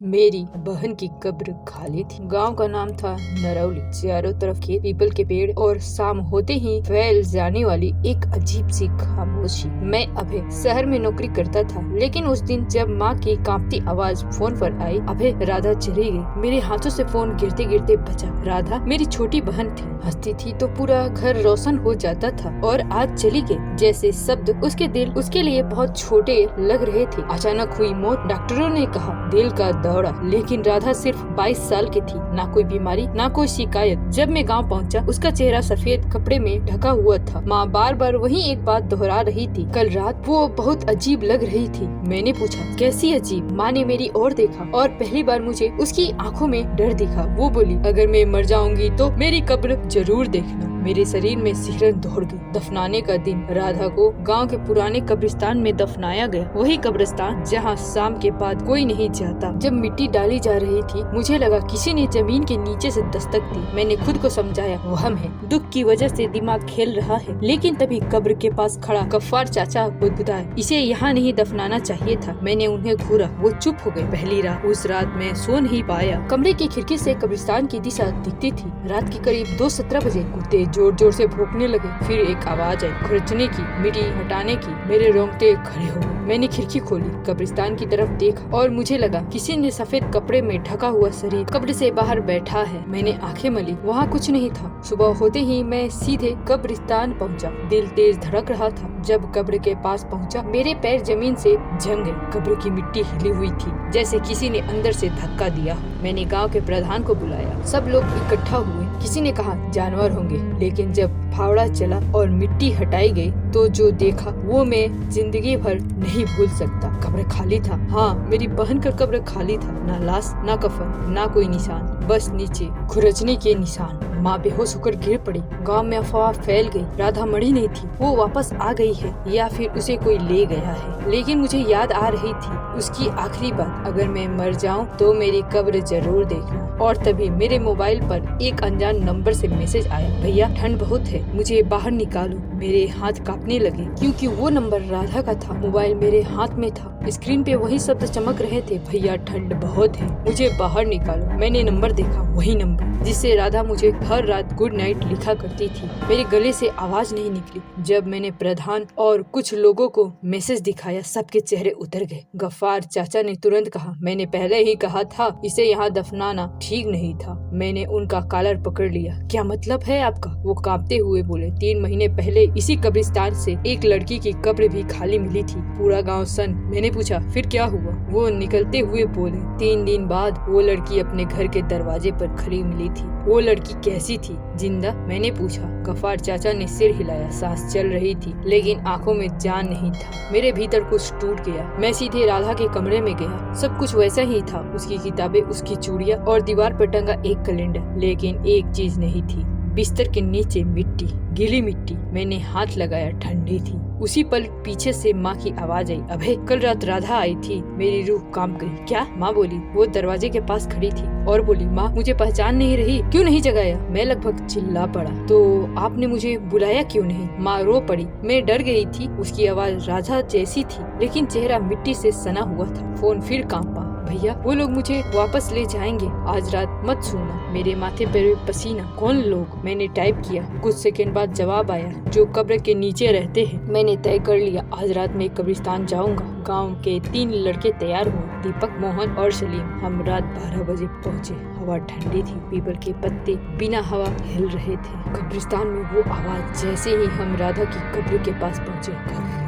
मेरी बहन की कब्र खाली थी। गांव का नाम था नरौली। चारों तरफ खेत, पीपल के पेड़ और शाम होते ही फैल जाने वाली एक अजीब सी खामोशी। मैं अभय शहर में नौकरी करता था, लेकिन उस दिन जब माँ की कांपती आवाज फोन पर आई, अभय राधा चली गई। मेरे हाथों से फोन गिरते गिरते बचा। राधा मेरी छोटी बहन थी, हंसती थी तो पूरा घर रोशन हो जाता था, और आज चली गई जैसे शब्द उसके दिल उसके लिए बहुत छोटे लग रहे थे। अचानक हुई मौत, डॉक्टरों ने कहा दिल का दौरा, लेकिन राधा सिर्फ 22 साल की थी। ना कोई बीमारी, ना कोई शिकायत। जब मैं गांव पहुंचा, उसका चेहरा सफेद कपड़े में ढका हुआ था। माँ बार बार वही एक बात दोहरा रही थी, कल रात वो बहुत अजीब लग रही थी। मैंने पूछा कैसी अजीब? माँ ने मेरी ओर देखा और पहली बार मुझे उसकी आंखों में डर दिखा। वो बोली, अगर मैं मर जाऊंगी तो मेरी कब्र जरूर देखना। मेरे शरीर में सिहरन दौड़ गई। दफनाने का दिन। राधा को गांव के पुराने कब्रिस्तान में दफनाया गया, वही कब्रिस्तान जहां शाम के बाद कोई नहीं जाता। जब मिट्टी डाली जा रही थी, मुझे लगा किसी ने जमीन के नीचे से दस्तक दी। मैंने खुद को समझाया वहम है, दुख की वजह से दिमाग खेल रहा है। लेकिन तभी कब्र के पास खड़ा गफ्फार चाचा बुदबुदाए, इसे यहाँ नहीं दफनाना चाहिए था। मैंने उन्हें घूरा, वो चुप हो गए। पहली रात, उस रात मैं सो नहीं पाया। कमरे की खिड़की से कब्रिस्तान की दिशा दिखती थी। रात के करीब 2:17 बजे कुत्ते जोर जोर से भौंकने लगे। फिर एक आवाज आई, खुरचने की, मिट्टी हटाने की। मेरे रोंगटे खड़े हो गए। मैंने खिड़की खोली, कब्रिस्तान की तरफ देखा और मुझे लगा किसी ने सफेद कपड़े में ढका हुआ शरीर कब्र से बाहर बैठा है। मैंने आंखें मली, वहाँ कुछ नहीं था। सुबह होते ही मैं सीधे कब्रिस्तान पहुँचा। दिल तेज धड़क रहा था। जब कब्र के पास पहुँचा, मेरे पैर जमीन से जम गए। कब्र की मिट्टी हिली हुई थी, जैसे किसी ने अंदर से धक्का दिया। मैंने गाँव के प्रधान को बुलाया। सब लोग इकट्ठा हुए। किसी ने कहा जानवर होंगे, लेकिन जब फावड़ा चला और मिट्टी हटाई गई तो जो देखा वो मैं जिंदगी भर नहीं भूल सकता। कब्र खाली था। हाँ, मेरी बहन का कब्र खाली था। ना लाश, ना कफन, ना कोई निशान, बस नीचे खुरचने के निशान। माँ बेहोश होकर गिर पड़ी। गांव में अफवाह फैल गई, राधा मरी नहीं थी, वो वापस आ गई है या फिर उसे कोई ले गया है। लेकिन मुझे याद आ रही थी उसकी आखिरी बात, अगर मैं मर जाऊं तो मेरी कब्र जरूर देखना। और तभी मेरे मोबाइल पर एक अनजान नंबर से मैसेज आया, भैया ठंड बहुत है, मुझे बाहर निकालो। मेरे हाथ कांपने लगे, क्योंकि वो नंबर राधा का था। मोबाइल मेरे हाथ में था, स्क्रीन पे वही शब्द चमक रहे थे, भैया ठंड बहुत है, मुझे बाहर निकालो। मैंने नंबर देखा, वही नंबर जिससे राधा मुझे हर रात गुड नाइट लिखा करती थी। मेरे गले से आवाज नहीं निकली। जब मैंने प्रधान और कुछ लोगों को मैसेज दिखाया, सबके चेहरे उतर गए। गफ्फार चाचा ने तुरंत कहा, मैंने पहले ही कहा था इसे यहाँ दफनाना ठीक नहीं था। मैंने उनका कॉलर पकड़ लिया। क्या मतलब है आपका? वो कांपते हुए बोले, 3 महीने पहले इसी कब्रिस्तान से एक लड़की की कब्र भी खाली मिली थी। पूरा गाँव सन। मैंने पूछा फिर क्या हुआ? वो निकलते हुए बोले, 3 दिन बाद वो लड़की अपने घर के दरवाजे पर खड़ी मिली थी। वो लड़की कैसी थी? जिंदा? मैंने पूछा। गफ्फार चाचा ने सिर हिलाया। सांस चल रही थी, लेकिन आंखों में जान नहीं था। मेरे भीतर कुछ टूट गया। मैं सीधे राधा के कमरे में गया। सब कुछ वैसा ही था, उसकी किताबें, उसकी चूड़ियाँ और दीवार पर टंगा एक कैलेंडर। लेकिन एक चीज नहीं थी, बिस्तर के नीचे मिट्टी, गीली मिट्टी। मैंने हाथ लगाया, ठंडी थी। उसी पल पीछे से माँ की आवाज आई, अभय कल रात राधा आई थी। मेरी रूह कांप गई। क्या? माँ बोली। वो दरवाजे के पास खड़ी थी और बोली, माँ मुझे पहचान नहीं रही? क्यों नहीं जगाया? मैं लगभग चिल्ला पड़ा, तो आपने मुझे बुलाया क्यों नहीं? माँ रो पड़ी। मैं डर गई थी। उसकी आवाज राधा जैसी थी, लेकिन चेहरा मिट्टी से सना हुआ था। फोन फिर कांपा। भैया वो लोग मुझे वापस ले जाएंगे, आज रात मत सोना। मेरे माथे पर पसीना। कौन लोग? मैंने टाइप किया। कुछ सेकंड बाद जवाब आया, जो कब्र के नीचे रहते हैं। मैंने तय कर लिया, आज रात में कब्रिस्तान जाऊंगा। गांव के 3 लड़के तैयार हुए, दीपक, मोहन और सलीम। हम रात 12 बजे पहुँचे। हवा ठंडी थी, पीपल के पत्ते बिना हवा हिल रहे थे। कब्रिस्तान में वो आवाज। जैसे ही हम राधा की कब्र के पास पहुँचे,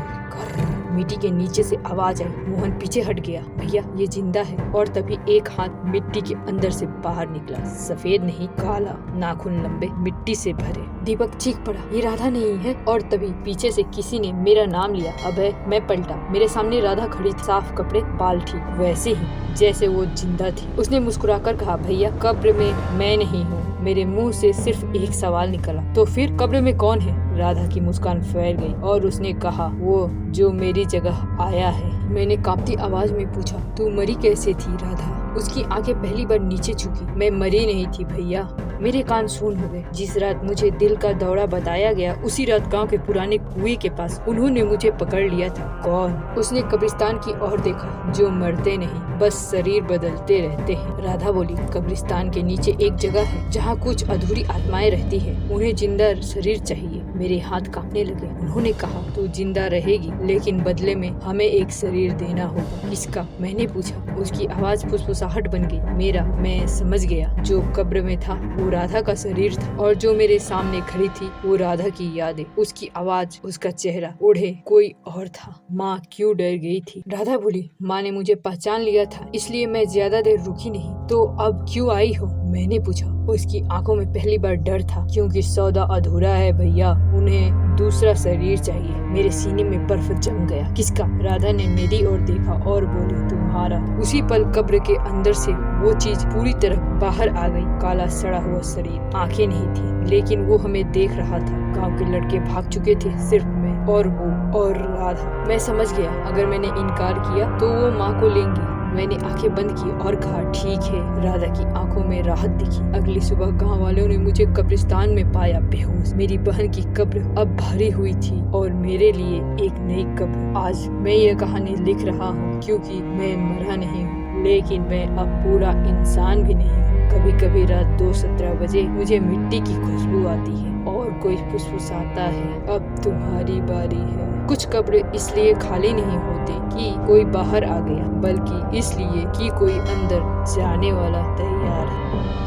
मिट्टी के नीचे से आवाज आई। मोहन पीछे हट गया, भैया ये जिंदा है। और तभी एक हाथ मिट्टी के अंदर से बाहर निकला, सफेद नहीं, काला, नाखून लंबे, मिट्टी से भरे। दीपक चीख पड़ा, ये राधा नहीं है। और तभी पीछे से किसी ने मेरा नाम लिया, अभय। मैं पलटा। मेरे सामने राधा खड़ी थी, साफ कपड़े, बाल ठीक वैसे ही जैसे वो जिंदा थी। उसने मुस्कुराकर कहा, भैया कब्र में मैं नहीं हूँ। मेरे मुंह से सिर्फ एक सवाल निकला, तो फिर कब्र में कौन है? राधा की मुस्कान फैल गई और उसने कहा, वो जो मेरी जगह आया है। मैंने कांपती आवाज में पूछा, तू मरी कैसे थी राधा? उसकी आंखें पहली बार नीचे झुकी। मैं मरी नहीं थी भैया, मेरे कान सून हो गए। जिस रात मुझे दिल का दौरा बताया गया, उसी रात गांव के पुराने कुएं के पास उन्होंने मुझे पकड़ लिया था। कौन? उसने कब्रिस्तान की ओर देखा, जो मरते नहीं, बस शरीर बदलते रहते हैं। राधा बोली, कब्रिस्तान के नीचे एक जगह है जहाँ कुछ अधूरी आत्माएं रहती है, उन्हें जिंदा शरीर चाहिए। मेरे हाथ कांपने लगे। उन्होंने कहा, तू जिंदा रहेगी, लेकिन बदले में हमें एक शरीर देना होगा। किसका? मैंने पूछा। उसकी आवाज फुसफुसाहट बन गई। मेरा। मैं समझ गया। जो कब्र में था वो राधा का शरीर था, और जो मेरे सामने खड़ी थी वो राधा की यादें, उसकी आवाज, उसका चेहरा। ओढ़े कोई और था। माँ क्यों डर गई थी? राधा बोली, माँ ने मुझे पहचान लिया था, इसलिए मैं ज्यादा देर रुकी नहीं। तो अब क्यों आई हो? मैंने पूछा। उसकी आंखों में पहली बार डर था, क्योंकि सौदा अधूरा है भैया, उन्हें दूसरा शरीर चाहिए। मेरे सीने में बर्फ जम गया। किसका? राधा ने मेरी ओर देखा और बोली, तुम्हारा। उसी पल कब्र के अंदर से वो चीज पूरी तरह बाहर आ गई। काला सड़ा हुआ शरीर, आंखें नहीं थी, लेकिन वो हमें देख रहा था। गांव के लड़के भाग चुके थे, सिर्फ मैं और वो और राधा। मैं समझ गया, अगर मैंने इनकार किया तो वो माँ को लेंगी। मैंने आंखें बंद की और कहा, ठीक है। राधा की आंखों में राहत दिखी। अगली सुबह गांव वालों ने मुझे कब्रिस्तान में पाया, बेहोश। मेरी बहन की कब्र अब भरी हुई थी और मेरे लिए एक नई कब्र। आज मैं ये कहानी लिख रहा हूँ क्योंकि मैं मरा नहीं हूँ, लेकिन मैं अब पूरा इंसान भी नहीं हूँ। कभी कभी रात 2:17 बजे मुझे मिट्टी की खुशबू आती है और कोई फुसफुसाता है, अब तुम्हारी बारी है। कुछ कब्र इसलिए खाली नहीं होती कि कोई बाहर आ गया, बल्कि इसलिए कि कोई अंदर जाने वाला तैयार है।